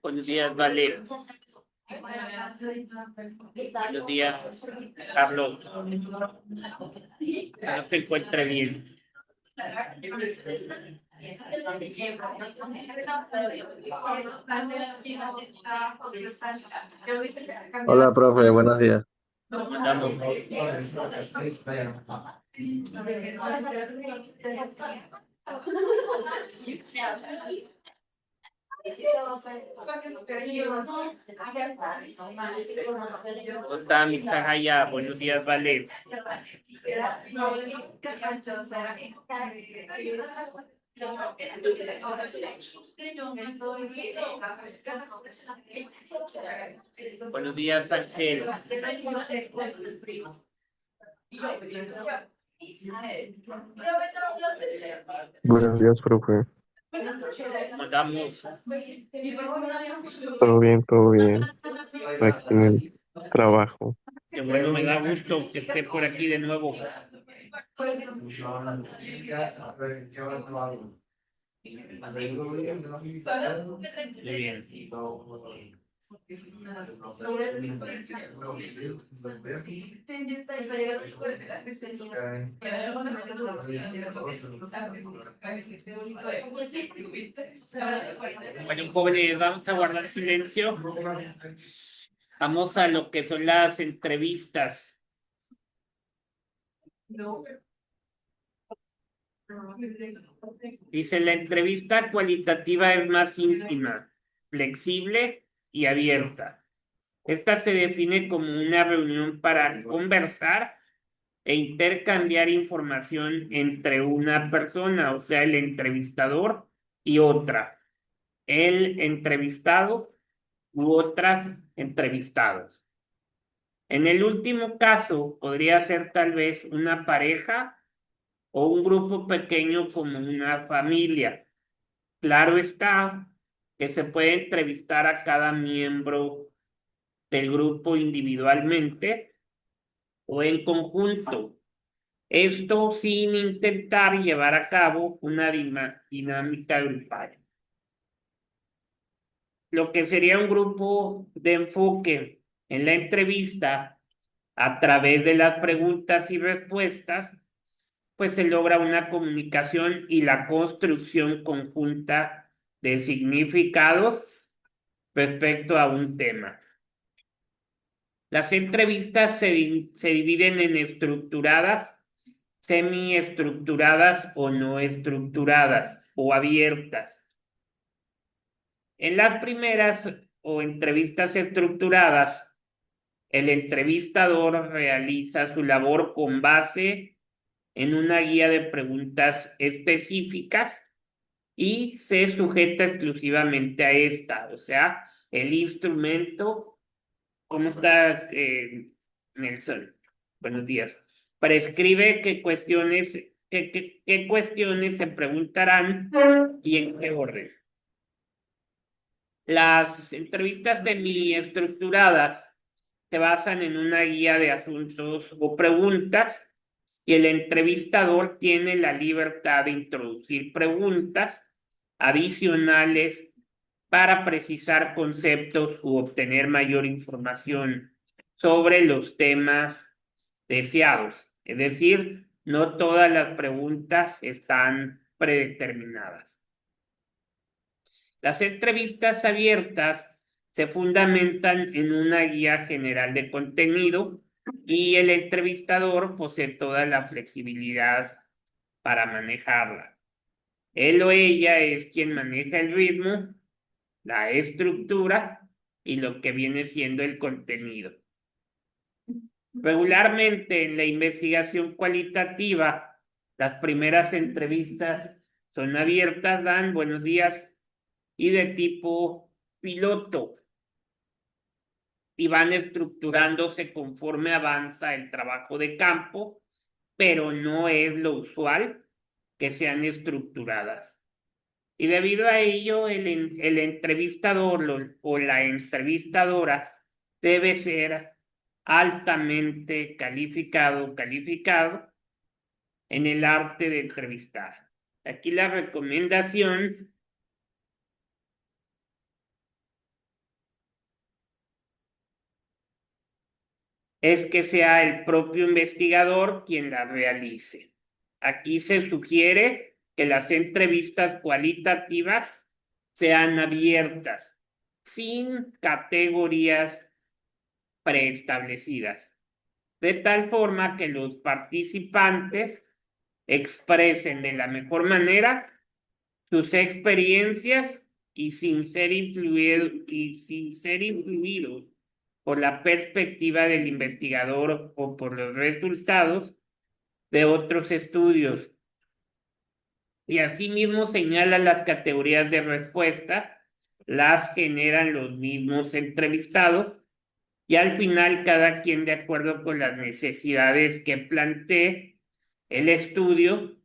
Buenos días, Vale. Buenos días, Carlos. No se encuentra bien. Hola, profe, buenos días. Mandamos. ¿Cómo está, Mitsahaya? Buenos días, Vale. Buenos días, Ángel. Buenos días, profe. Mandamos. Todo bien, todo bien. Aquí en el trabajo. Que bueno, me da gusto que esté por aquí de nuevo. Muy bien. Bueno, jóvenes, vamos a guardar silencio. Vamos a lo que son las entrevistas. Dice, la entrevista cualitativa es más íntima, flexible y abierta. Esta se define como una reunión para conversar e intercambiar información entre una persona, o sea, el entrevistador y otra, el entrevistado u otras entrevistados. En el último caso, podría ser tal vez una pareja o un grupo pequeño como una familia. Claro está que se puede entrevistar a cada miembro del grupo individualmente o en conjunto. Esto sin intentar llevar a cabo una dinámica grupal. Lo que sería un grupo de enfoque en la entrevista a través de las preguntas y respuestas, pues se logra una comunicación y la construcción conjunta de significados respecto a un tema. Las entrevistas se dividen en estructuradas, semiestructuradas o no estructuradas o abiertas. En las primeras o entrevistas estructuradas, el entrevistador realiza su labor con base en una guía de preguntas específicas y se sujeta exclusivamente a esta, o sea, el instrumento. ¿Cómo está, Nelson? Buenos días. Prescribe qué cuestiones se preguntarán y en qué orden. Las entrevistas semiestructuradas se basan en una guía de asuntos o preguntas y el entrevistador tiene la libertad de introducir preguntas adicionales para precisar conceptos u obtener mayor información sobre los temas deseados. Es decir, No todas las preguntas están predeterminadas. Las entrevistas abiertas se fundamentan en una guía general de contenido y el entrevistador posee toda la flexibilidad para manejarla. Él o ella es quien maneja el ritmo, la estructura y lo que viene siendo el contenido. Regularmente en la investigación cualitativa, las primeras entrevistas son abiertas, dan buenos días y de tipo piloto y van estructurándose conforme avanza el trabajo de campo, pero no es lo usual que sean estructuradas. Y debido a ello, el entrevistador o la entrevistadora debe ser altamente calificado en el arte de entrevistar. Aquí la recomendación es que sea el propio investigador quien la realice. Aquí se sugiere que las entrevistas cualitativas sean abiertas, sin categorías preestablecidas, de tal forma que los participantes expresen de la mejor manera sus experiencias y sin ser influidos por la perspectiva del investigador o por los resultados de otros estudios. Y asimismo señala las categorías de respuesta, las generan los mismos entrevistados y al final cada quien de acuerdo con las necesidades que plantee el estudio,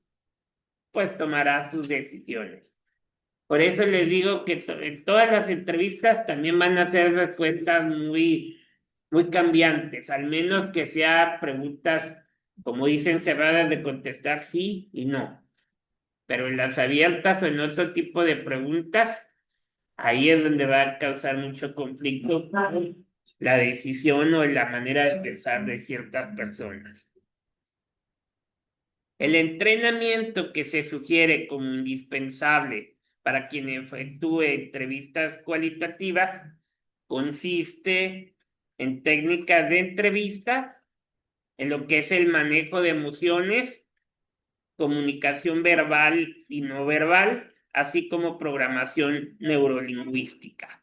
pues tomará sus decisiones. Por eso les digo que en todas las entrevistas también van a ser respuestas muy cambiantes, al menos que sea preguntas, como dicen, cerradas de contestar sí y no. Pero en las abiertas o en otro tipo de preguntas, ahí es donde va a causar mucho conflicto la decisión o la manera de pensar de ciertas personas. El entrenamiento que se sugiere como indispensable para quien efectúe entrevistas cualitativas consiste en técnicas de entrevista, en lo que es el manejo de emociones, comunicación verbal y no verbal, así como programación neurolingüística.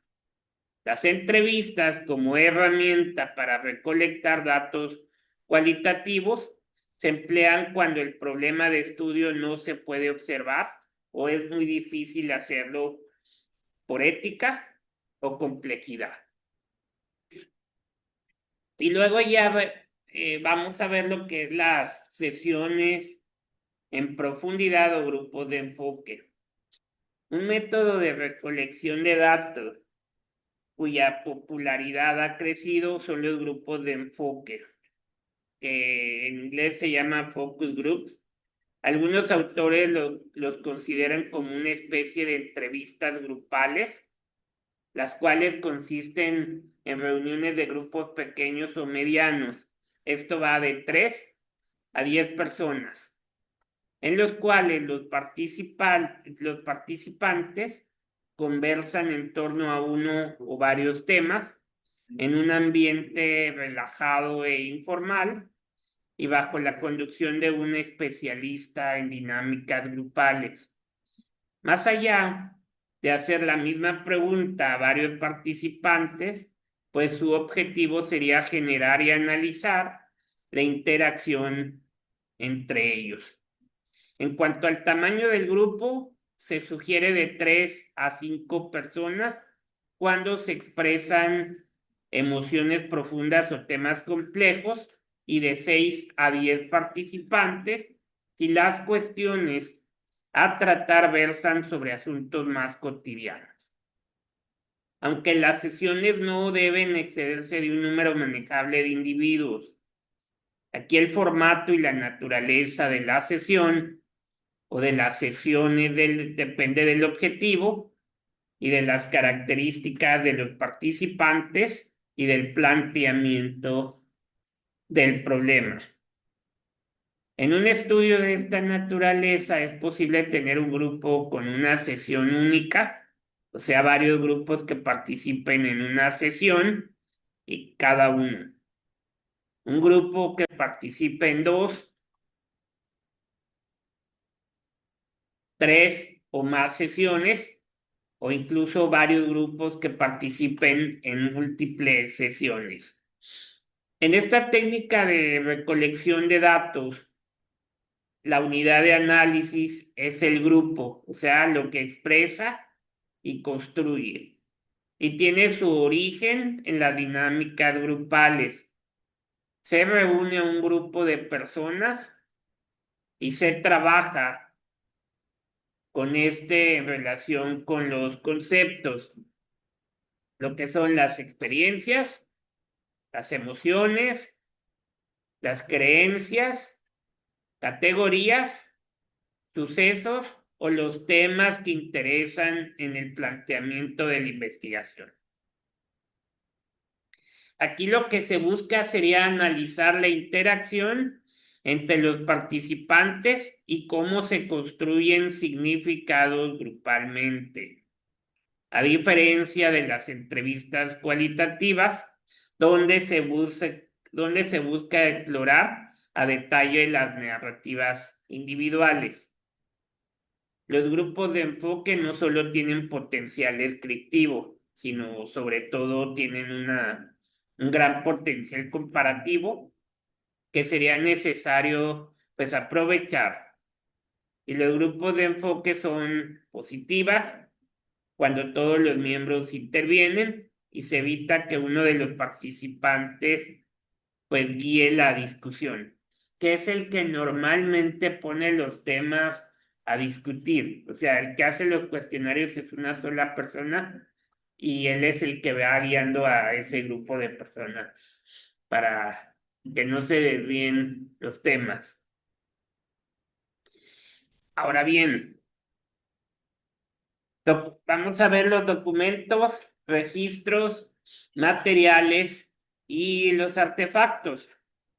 Las entrevistas como herramienta para recolectar datos cualitativos se emplean cuando el problema de estudio no se puede observar o es muy difícil hacerlo por ética o complejidad. Y luego ya vamos a ver lo que es las sesiones en profundidad o grupos de enfoque. Un método de recolección de datos cuya popularidad ha crecido son los grupos de enfoque, que en inglés se llama focus groups. Algunos autores los consideran como una especie de entrevistas grupales, las cuales consisten en reuniones de grupos pequeños o medianos. Esto va de 3 a 10 personas, en los cuales los participantes conversan en torno a uno o varios temas en un ambiente relajado e informal y bajo la conducción de un especialista en dinámicas grupales. Más allá de hacer la misma pregunta a varios participantes, pues su objetivo sería generar y analizar la interacción entre ellos. En cuanto al tamaño del grupo, se sugiere de 3 a 5 personas cuando se expresan emociones profundas o temas complejos y de 6 a 10 participantes si las cuestiones a tratar versan sobre asuntos más cotidianos. Aunque las sesiones no deben excederse de un número manejable de individuos. Aquí el formato y la naturaleza de la sesión o de las sesiones depende del objetivo y de las características de los participantes y del planteamiento del problema. En un estudio de esta naturaleza es posible tener un grupo con una sesión única, o sea, varios grupos que participen en una sesión y cada uno. Un grupo que participe en dos, tres o más sesiones, o incluso varios grupos que participen en múltiples sesiones. En esta técnica de recolección de datos, la unidad de análisis es el grupo, o sea, lo que expresa y construye. Y tiene su origen en las dinámicas grupales. Se reúne un grupo de personas y se trabaja con en relación con los conceptos, lo que son las experiencias, las emociones, las creencias, categorías, sucesos o los temas que interesan en el planteamiento de la investigación. Aquí lo que se busca sería analizar la interacción entre los participantes y cómo se construyen significados grupalmente. A diferencia de las entrevistas cualitativas, donde se busca explorar a detalle las narrativas individuales. Los grupos de enfoque no solo tienen potencial descriptivo, sino sobre todo tienen un gran potencial comparativo que sería necesario pues aprovechar. Y los grupos de enfoque son positivas cuando todos los miembros intervienen y se evita que uno de los participantes pues guíe la discusión, que es el que normalmente pone los temas a discutir. O sea, el que hace los cuestionarios es una sola persona y él es el que va guiando a ese grupo de personas para que no se desvíen los temas. Ahora bien, vamos a ver los documentos, registros, materiales y los artefactos,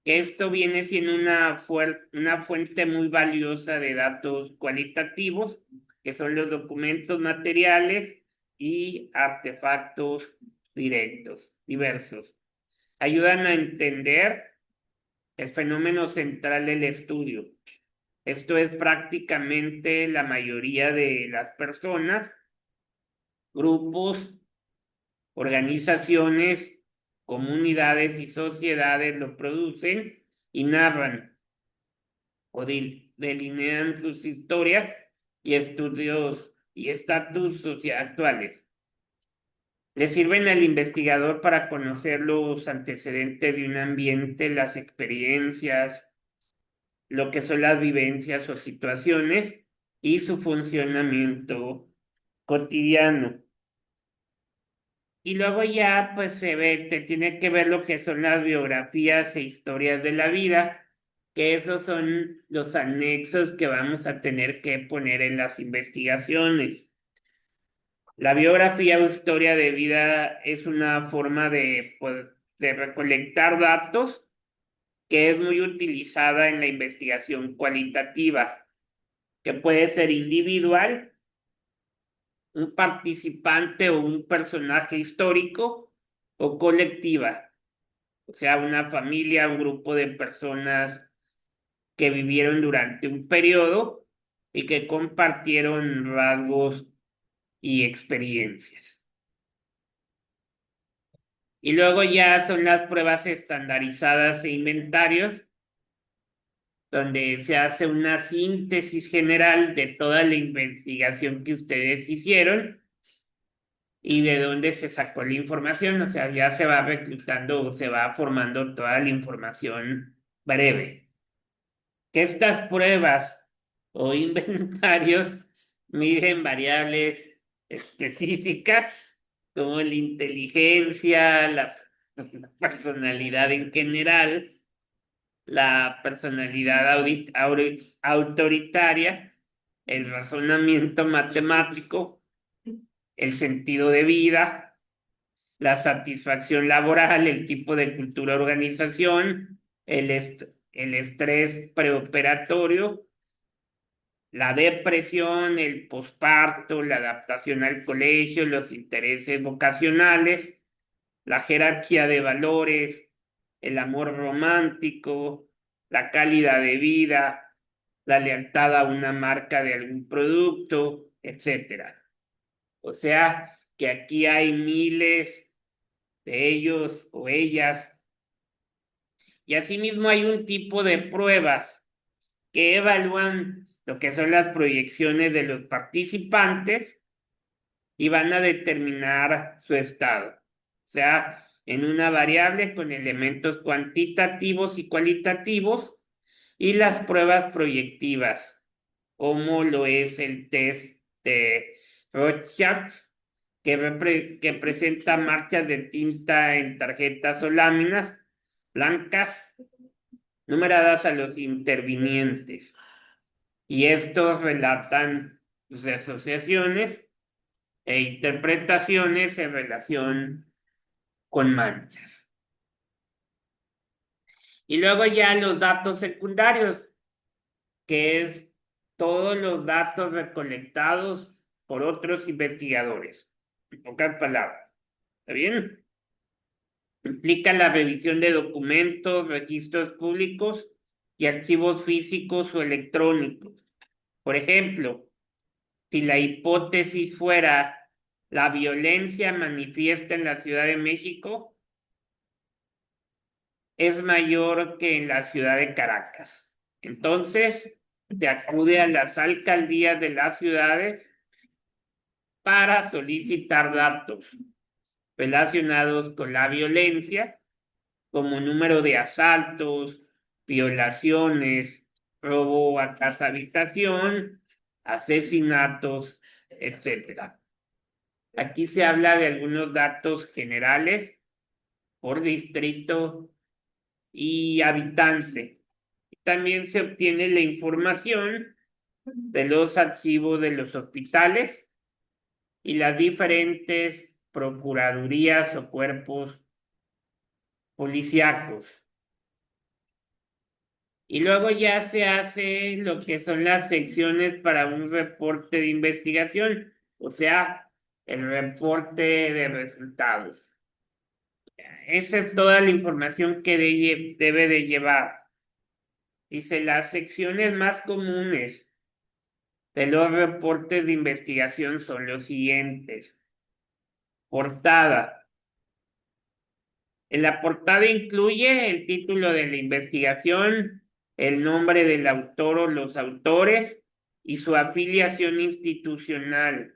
que esto viene siendo una fuente muy valiosa de datos cualitativos, que son los documentos materiales y artefactos diversos. Ayudan a entender el fenómeno central del estudio. Esto es prácticamente la mayoría de las personas, grupos, organizaciones, comunidades y sociedades lo producen y narran o delinean sus historias y estudios y estatus actuales. Le sirven al investigador para conocer los antecedentes de un ambiente, las experiencias, lo que son las vivencias o situaciones y su funcionamiento cotidiano. Y luego ya pues te tiene que ver lo que son las biografías e historias de la vida, que esos son los anexos que vamos a tener que poner en las investigaciones. La biografía o historia de vida es una forma pues, de recolectar datos que es muy utilizada en la investigación cualitativa, que puede ser individual, un participante o un personaje histórico o colectiva, o sea, una familia, un grupo de personas que vivieron durante un periodo y que compartieron rasgos y experiencias. Y luego ya son las pruebas estandarizadas e inventarios, donde se hace una síntesis general de toda la investigación que ustedes hicieron y de dónde se sacó la información, o sea, ya se va reclutando o se va formando toda la información breve. Que estas pruebas o inventarios miden variables específicas como la inteligencia, la personalidad en general, la personalidad autoritaria, el razonamiento matemático, el sentido de vida, la satisfacción laboral, el tipo de cultura organización, el estrés preoperatorio, la depresión, el posparto, la adaptación al colegio, los intereses vocacionales, la jerarquía de valores, el amor romántico, la calidad de vida, la lealtad a una marca de algún producto, etcétera. O sea, que aquí hay miles de ellos o ellas. Y asimismo hay un tipo de pruebas que evalúan lo que son las proyecciones de los participantes y van a determinar su estado. O sea, en una variable con elementos cuantitativos y cualitativos y las pruebas proyectivas, como lo es el test de Rorschach, que presenta marchas de tinta en tarjetas o láminas blancas numeradas a los intervinientes. Y estos relatan sus asociaciones e interpretaciones en relación con manchas. Y luego ya los datos secundarios, que es todos los datos recolectados por otros investigadores. En pocas palabras. ¿Está bien? Implica la revisión de documentos, registros públicos y archivos físicos o electrónicos. Por ejemplo, si la hipótesis fuera la violencia manifiesta en la Ciudad de México, es mayor que en la ciudad de Caracas. Entonces, se acude a las alcaldías de las ciudades para solicitar datos relacionados con la violencia, como número de asaltos, violaciones, robo a casa habitación, asesinatos, etc. Aquí se habla de algunos datos generales por distrito y habitante. También se obtiene la información de los archivos de los hospitales y las diferentes procuradurías o cuerpos policíacos. Y luego ya se hace lo que son las secciones para un reporte de investigación, o sea, el reporte de resultados. Esa es toda la información que debe de llevar. Dice, las secciones más comunes de los reportes de investigación son los siguientes. Portada. En la portada incluye el título de la investigación, el nombre del autor o los autores y su afiliación institucional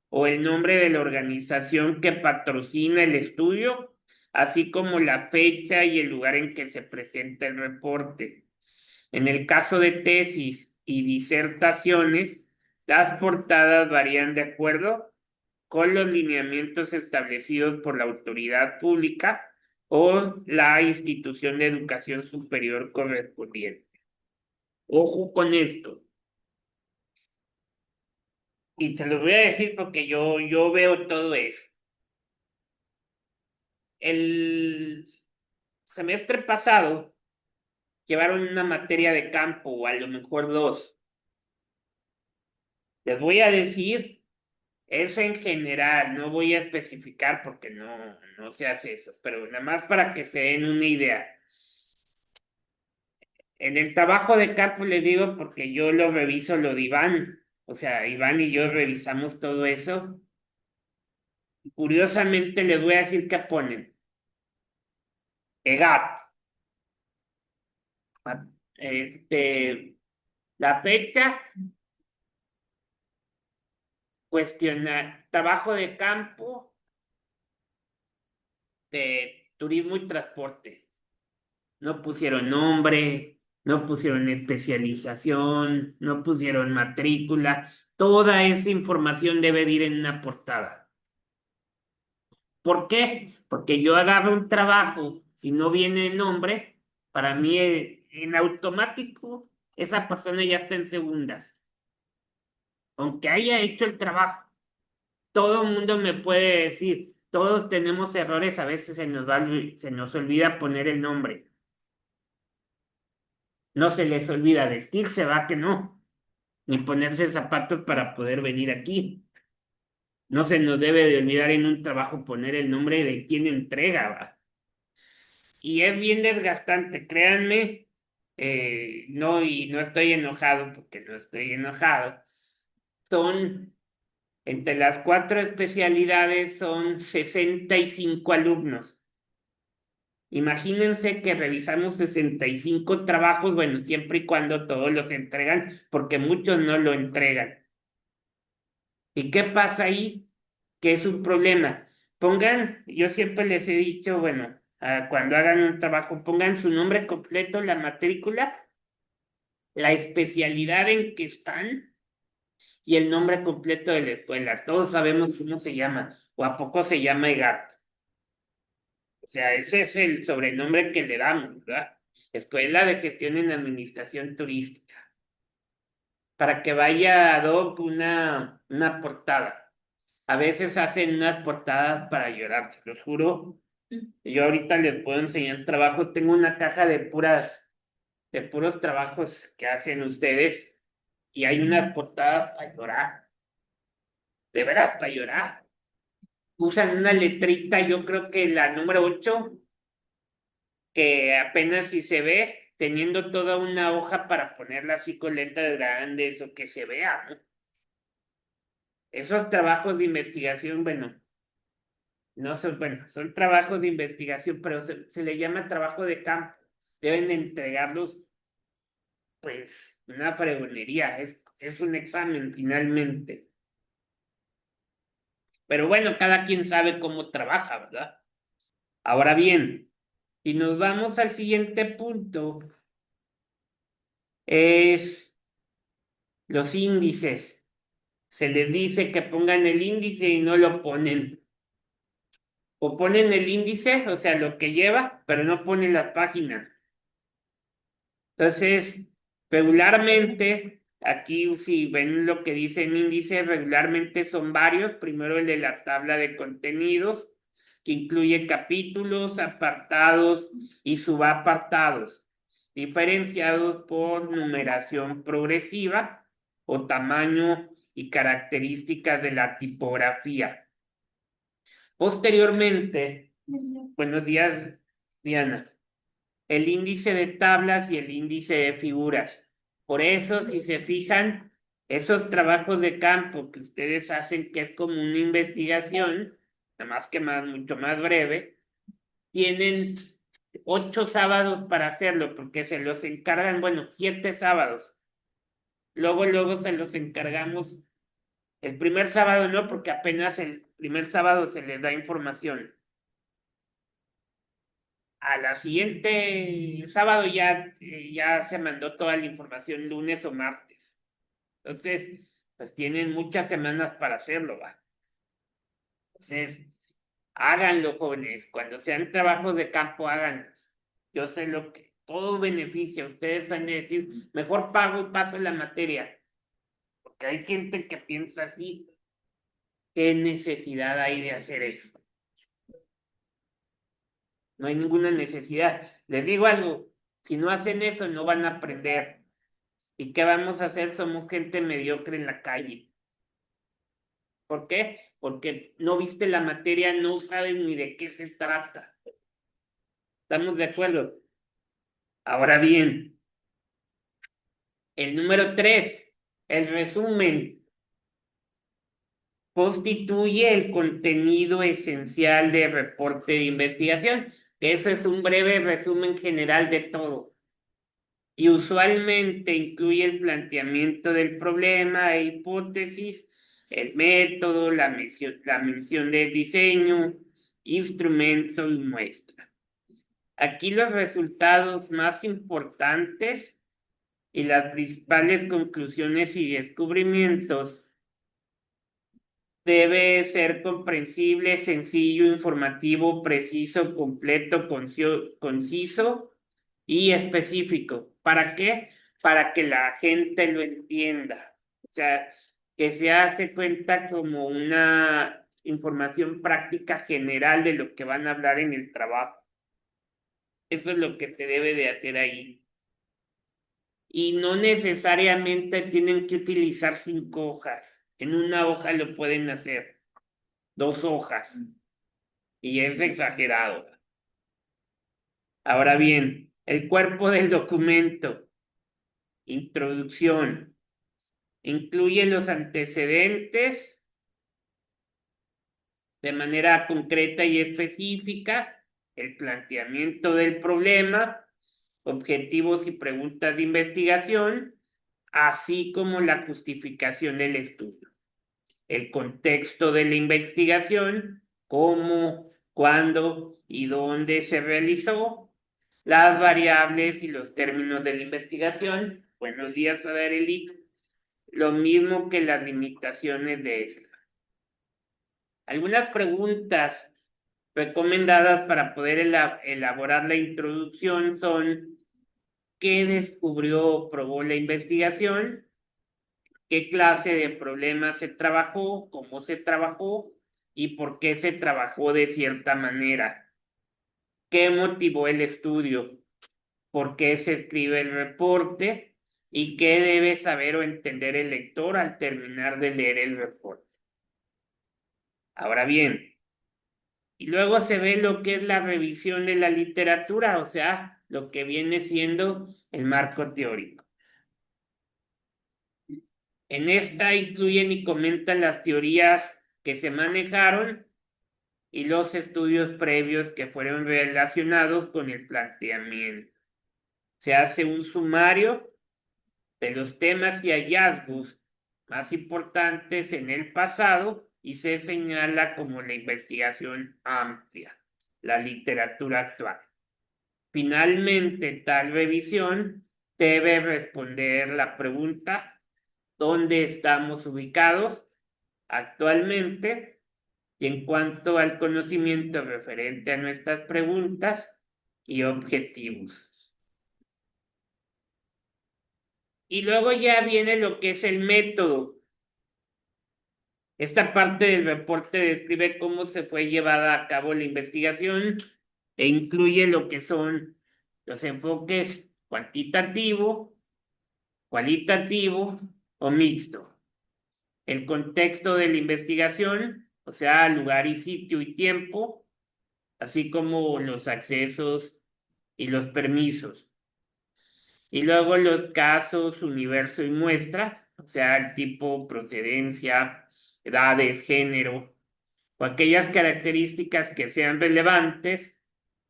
o el nombre de la organización que patrocina el estudio, así como la fecha y el lugar en que se presenta el reporte. En el caso de tesis y disertaciones, las portadas varían de acuerdo con los lineamientos establecidos por la autoridad pública o la institución de educación superior correspondiente. Ojo con esto. Y te lo voy a decir porque yo veo todo eso. El semestre pasado llevaron una materia de campo, o a lo mejor dos. Les voy a decir, es en general, no voy a especificar porque no se hace eso, pero nada más para que se den una idea. En el trabajo de campo les digo porque yo lo reviso lo de Iván, o sea, Iván y yo revisamos todo eso. Curiosamente les voy a decir que ponen EGAT, la fecha, cuestionar, trabajo de campo de turismo y transporte. No pusieron nombre, no pusieron especialización, no pusieron matrícula. Toda esa información debe de ir en una portada. ¿Por qué? Porque yo agarro un trabajo, si no viene el nombre, para mí en automático esa persona ya está en segundas. Aunque haya hecho el trabajo, todo el mundo me puede decir, todos tenemos errores, a veces se nos olvida poner el nombre. No se les olvida vestirse, va que no, ni ponerse zapatos para poder venir aquí. No se nos debe de olvidar en un trabajo poner el nombre de quien entrega, va. Y es bien desgastante, créanme, no, y no estoy enojado porque no estoy enojado. Son, entre las 4 especialidades son 65 alumnos. Imagínense que revisamos 65 trabajos, bueno, siempre y cuando todos los entregan, porque muchos no lo entregan. ¿Y qué pasa ahí? Que es un problema. Pongan, yo siempre les he dicho, bueno, cuando hagan un trabajo, pongan su nombre completo, la matrícula, la especialidad en que están y el nombre completo de la escuela. Todos sabemos cómo se llama, o a poco se llama EGAT. O sea, ese es el sobrenombre que le damos, ¿verdad? Escuela de Gestión en Administración Turística. Para que vaya ad hoc una portada. A veces hacen unas portadas para llorar, se los juro. Yo ahorita les puedo enseñar trabajos. Tengo una caja de puros trabajos que hacen ustedes y hay una portada para llorar. De veras, para llorar. Usan una letrita, yo creo que la número 8 que apenas si se ve, teniendo toda una hoja para ponerla así con letras grandes o que se vea, ¿no? Esos trabajos de investigación, bueno, no son, bueno, son trabajos de investigación, pero se le llama trabajo de campo. Deben entregarlos, pues, una fregonería, es un examen finalmente. Pero bueno, cada quien sabe cómo trabaja, ¿verdad? Ahora bien, si nos vamos al siguiente punto, es los índices. Se les dice que pongan el índice y no lo ponen. O ponen el índice, o sea, lo que lleva, pero no ponen la página. Entonces, regularmente, aquí si ven lo que dice en índice, regularmente son varios. Primero el de la tabla de contenidos, que incluye capítulos, apartados y subapartados, diferenciados por numeración progresiva o tamaño y características de la tipografía. Posteriormente, buenos días, Diana, el índice de tablas y el índice de figuras. Por eso, si se fijan, esos trabajos de campo que ustedes hacen, que es como una investigación, nada más que más, mucho más breve, tienen 8 sábados para hacerlo, porque se los encargan, bueno, 7 sábados. Luego se los encargamos. El primer sábado no, porque apenas el primer sábado se les da información. A la siguiente sábado ya se mandó toda la información lunes o martes. Entonces, pues tienen muchas semanas para hacerlo, va. Entonces, háganlo, jóvenes. Cuando sean trabajos de campo, háganlos. Yo sé lo que todo beneficia. Ustedes han de decir, mejor pago y paso la materia. Porque hay gente que piensa así. ¿Qué necesidad hay de hacer eso? No hay ninguna necesidad. Les digo algo, si no hacen eso, no van a aprender. ¿Y qué vamos a hacer? Somos gente mediocre en la calle. ¿Por qué? Porque no viste la materia, no sabes ni de qué se trata. ¿Estamos de acuerdo? Ahora bien, el número 3, el resumen, constituye el contenido esencial de reporte de investigación. Eso es un breve resumen general de todo. Y usualmente incluye el planteamiento del problema e hipótesis, el método, la mención del diseño, instrumento y muestra. Aquí los resultados más importantes y las principales conclusiones y descubrimientos debe ser comprensible, sencillo, informativo, preciso, completo, conciso y específico. ¿Para qué? Para que la gente lo entienda. O sea, que se hace cuenta como una información práctica general de lo que van a hablar en el trabajo. Eso es lo que se debe de hacer ahí. y no necesariamente tienen que utilizar 5 hojas. En una hoja lo pueden hacer, 2 hojas, y es exagerado. Ahora bien, el cuerpo del documento, introducción, incluye los antecedentes de manera concreta y específica, el planteamiento del problema, objetivos y preguntas de investigación, así como la justificación del estudio, el contexto de la investigación, cómo, cuándo y dónde se realizó, las variables y los términos de la investigación. Buenos días, Adareli. Lo mismo que las limitaciones de esta. Algunas preguntas recomendadas para poder elaborar la introducción son: ¿qué descubrió o probó la investigación? ¿Qué clase de problemas se trabajó? ¿Cómo se trabajó? ¿Y por qué se trabajó de cierta manera? ¿Qué motivó el estudio? ¿Por qué se escribe el reporte? ¿Y qué debe saber o entender el lector al terminar de leer el reporte? Ahora bien, y luego se ve lo que es la revisión de la literatura, o sea, lo que viene siendo el marco teórico. En esta incluyen y comentan las teorías que se manejaron y los estudios previos que fueron relacionados con el planteamiento. Se hace un sumario de los temas y hallazgos más importantes en el pasado y se señala como la investigación amplia, la literatura actual. Finalmente, tal revisión debe responder la pregunta: ¿dónde estamos ubicados actualmente? Y en cuanto al conocimiento referente a nuestras preguntas y objetivos. Y luego ya viene lo que es el método. Esta parte del reporte describe cómo se fue llevada a cabo la investigación e incluye lo que son los enfoques cuantitativo, cualitativo o mixto. El contexto de la investigación, o sea, lugar y sitio y tiempo, así como los accesos y los permisos. Y luego los casos, universo y muestra, o sea, el tipo, procedencia, edades, género, o aquellas características que sean relevantes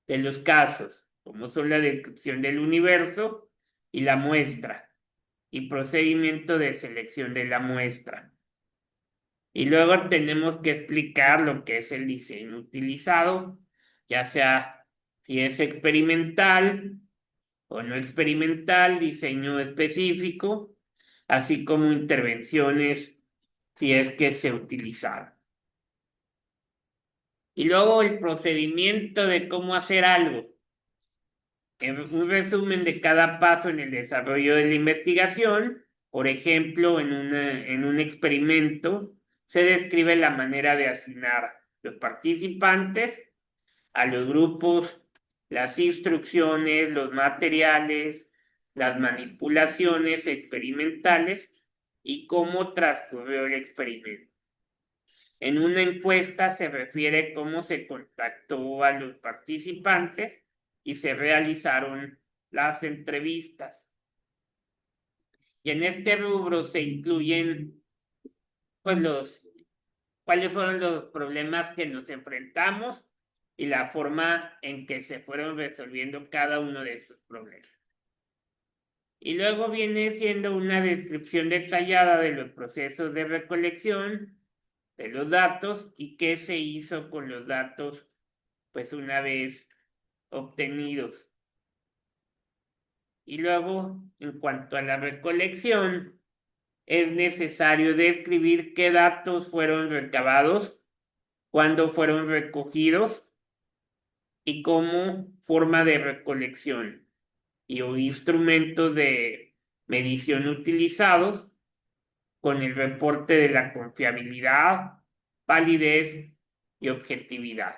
de los casos, como son la descripción del universo y la muestra, y procedimiento de selección de la muestra. Y luego tenemos que explicar lo que es el diseño utilizado, ya sea si es experimental o no experimental, diseño específico, así como intervenciones si es que se utilizaron. Y luego el procedimiento de cómo hacer algo. En un resumen de cada paso en el desarrollo de la investigación, por ejemplo, en un experimento, se describe la manera de asignar los participantes a los grupos, las instrucciones, los materiales, las manipulaciones experimentales y cómo transcurrió el experimento. En una encuesta se refiere cómo se contactó a los participantes y se realizaron las entrevistas. Y en este rubro se incluyen pues cuáles fueron los problemas que nos enfrentamos y la forma en que se fueron resolviendo cada uno de esos problemas. Y luego viene siendo una descripción detallada de los procesos de recolección de los datos y qué se hizo con los datos pues una vez obtenidos. Y luego, en cuanto a la recolección, es necesario describir qué datos fueron recabados, cuándo fueron recogidos y como forma de recolección y o instrumentos de medición utilizados con el reporte de la confiabilidad, validez y objetividad,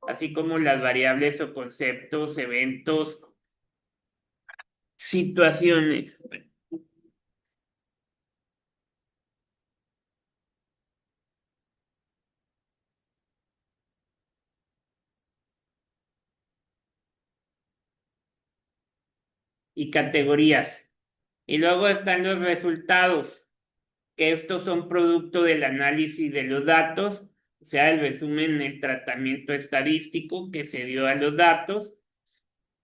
así como las variables o conceptos, eventos, situaciones. y categorías. Y luego están los resultados, que estos son producto del análisis de los datos, o sea, el resumen, el tratamiento estadístico que se dio a los datos.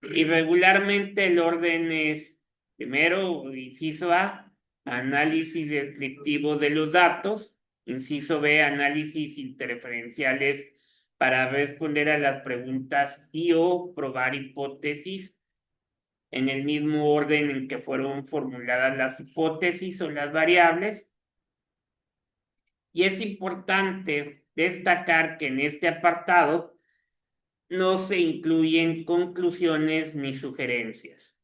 Y regularmente el orden es, primero, inciso A, análisis descriptivo de los datos, inciso B, análisis interferenciales para responder a las preguntas y o probar hipótesis en el mismo orden en que fueron formuladas las hipótesis o las variables. Y es importante destacar que en este apartado no se incluyen conclusiones ni sugerencias,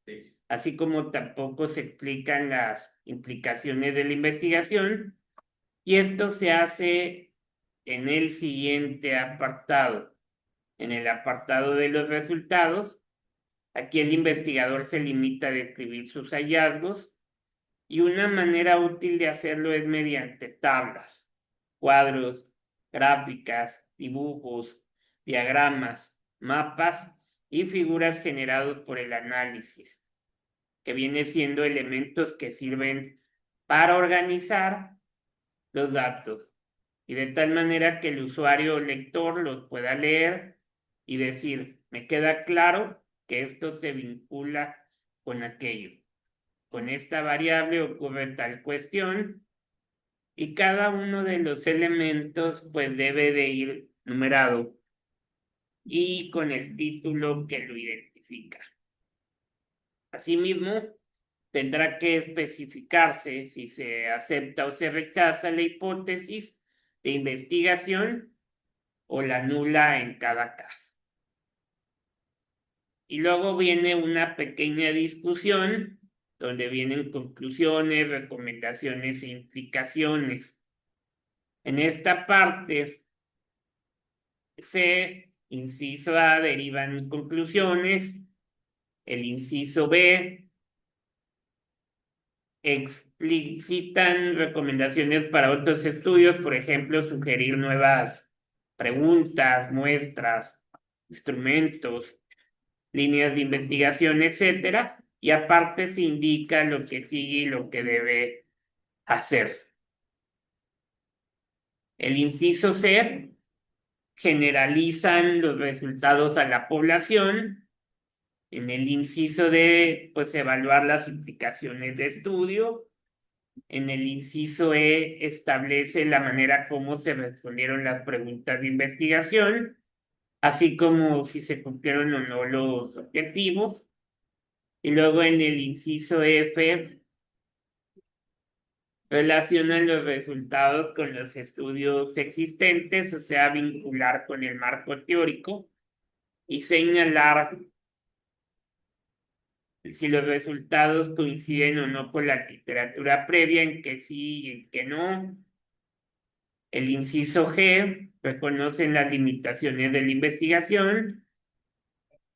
así como tampoco se explican las implicaciones de la investigación, y esto se hace en el siguiente apartado. En el apartado de los resultados, aquí el investigador se limita a describir sus hallazgos, y una manera útil de hacerlo es mediante tablas, cuadros, gráficas, dibujos, diagramas, mapas y figuras generados por el análisis, que viene siendo elementos que sirven para organizar los datos y de tal manera que el usuario o lector los pueda leer y decir, me queda claro que esto se vincula con aquello. Con esta variable ocurre tal cuestión y cada uno de los elementos pues debe de ir numerado y con el título que lo identifica. Asimismo, tendrá que especificarse si se acepta o se rechaza la hipótesis de investigación o la nula en cada caso. Y luego viene una pequeña discusión donde vienen conclusiones, recomendaciones e implicaciones. En esta parte, inciso A, derivan conclusiones, el inciso B explicitan recomendaciones para otros estudios, por ejemplo, sugerir nuevas preguntas, muestras, instrumentos, líneas de investigación, etcétera, y aparte se indica lo que sigue y lo que debe hacerse. El inciso C generalizan los resultados a la población. En el inciso D, pues evaluar las implicaciones de estudio. En el inciso E, establece la manera como se respondieron las preguntas de investigación, así como si se cumplieron o no los objetivos. Y luego en el inciso F, relacionan los resultados con los estudios existentes, o sea, vincular con el marco teórico y señalar si los resultados coinciden o no con la literatura previa, en que sí y en que no. El inciso G reconoce las limitaciones de la investigación.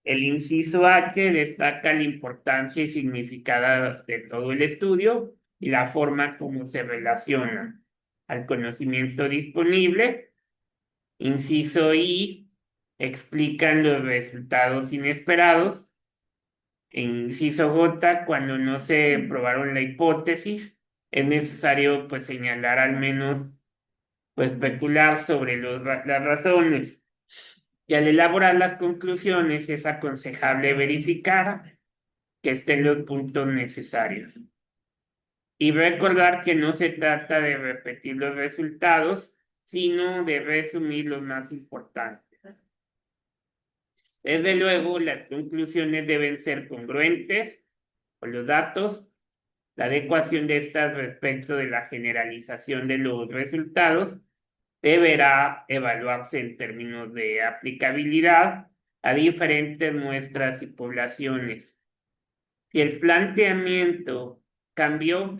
El inciso H destaca la importancia y significado de todo el estudio y la forma como se relaciona al conocimiento disponible. Inciso I explican los resultados inesperados. Inciso J, cuando no se probaron la hipótesis, es necesario pues señalar al menos pues especular sobre las razones. Y al elaborar las conclusiones es aconsejable verificar que estén los puntos necesarios. Y recordar que no se trata de repetir los resultados, sino de resumir los más importantes. Desde luego, las conclusiones deben ser congruentes con los datos, la adecuación de estas respecto de la generalización de los resultados deberá evaluarse en términos de aplicabilidad a diferentes muestras y poblaciones. Si el planteamiento cambió,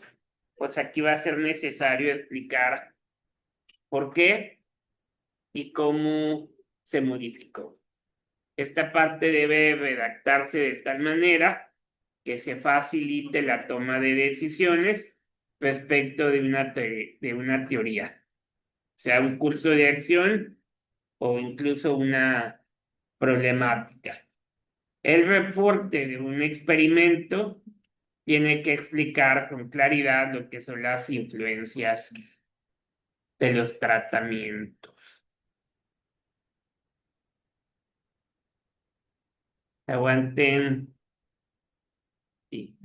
pues aquí va a ser necesario explicar por qué y cómo se modificó. Esta parte debe redactarse de tal manera que se facilite la toma de decisiones respecto de una teoría, sea un curso de acción o incluso una problemática. El reporte de un experimento tiene que explicar con claridad lo que son las influencias de los tratamientos. Aguanten. Sí.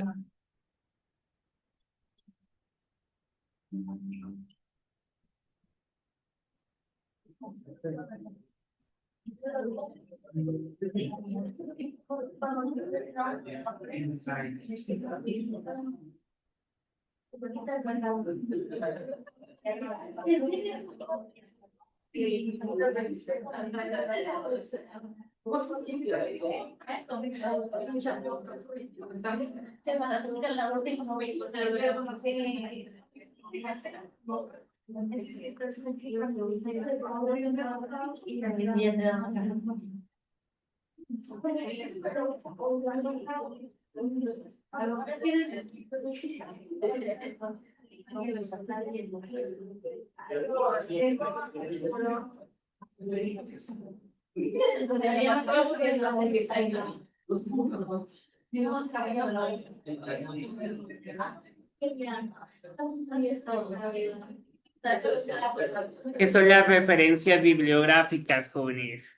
¿Qué son las referencias bibliográficas, jóvenes?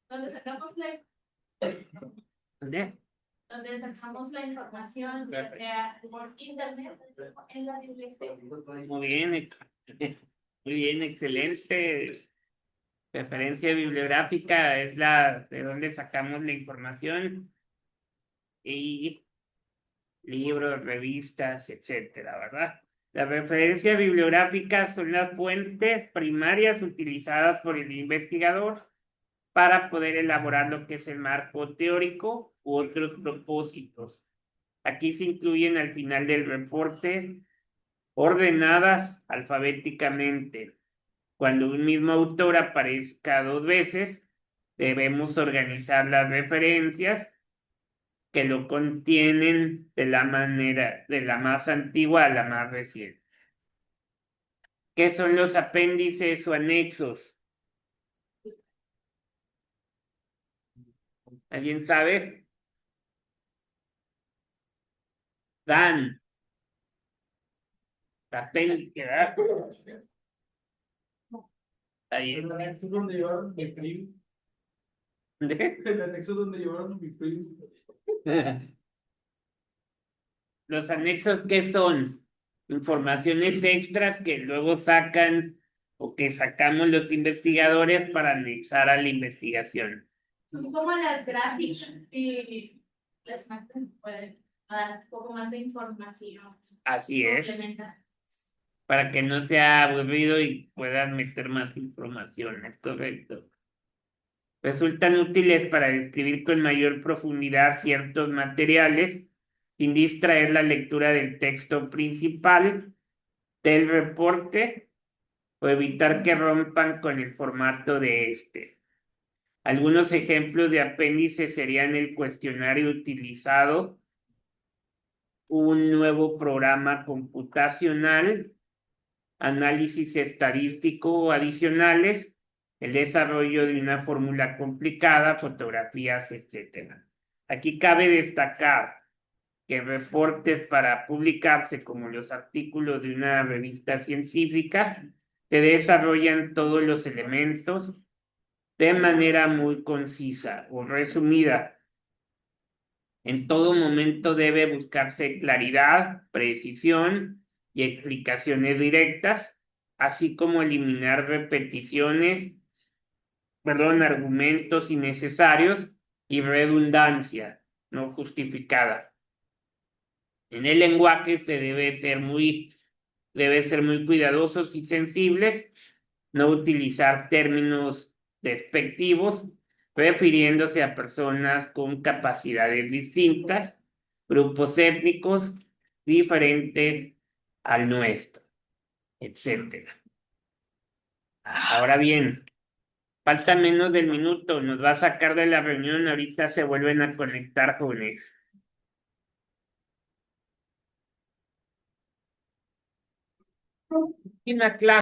Donde sacamos ¿Dónde? la información, ya sea por internet, en la biblioteca. Muy bien, muy bien, excelente. Referencia bibliográfica es la de donde sacamos la información y libros, revistas, etcétera, ¿verdad? Las referencias bibliográficas son las fuentes primarias utilizadas por el investigador para poder elaborar lo que es el marco teórico u otros propósitos. Aquí se incluyen al final del reporte ordenadas alfabéticamente. Cuando un mismo autor aparezca 2 veces, debemos organizar las referencias que lo contienen de la manera, de la más antigua a la más reciente. ¿Qué son los apéndices o anexos? ¿Alguien sabe? Dan. Apéndice, ¿verdad? Ahí. El anexo donde llevaron mi primo. ¿De? El anexo donde llevaron mi primo. Los anexos, ¿qué son? Informaciones extras que luego sacan o que sacamos los investigadores para anexar a la investigación. Son como las gráficas y las máquinas pueden dar un poco más de información. Así es, Complementar. para que no sea aburrido y puedan meter más información, es correcto. Resultan útiles para describir con mayor profundidad ciertos materiales sin distraer la lectura del texto principal del reporte o evitar que rompan con el formato de este. Algunos ejemplos de apéndices serían el cuestionario utilizado, un nuevo programa computacional, análisis estadístico adicionales, el desarrollo de una fórmula complicada, fotografías, etc. Aquí cabe destacar que reportes para publicarse como los artículos de una revista científica se desarrollan todos los elementos de manera muy concisa o resumida. En todo momento debe buscarse claridad, precisión y explicaciones directas, así como eliminar argumentos innecesarios y redundancia no justificada. En el lenguaje se debe ser muy cuidadosos y sensibles, no utilizar términos despectivos, refiriéndose a personas con capacidades distintas, grupos étnicos diferentes al nuestro, etcétera. Ahora bien, falta menos del minuto, nos va a sacar de la reunión, ahorita se vuelven a conectar, jóvenes. Y una clase.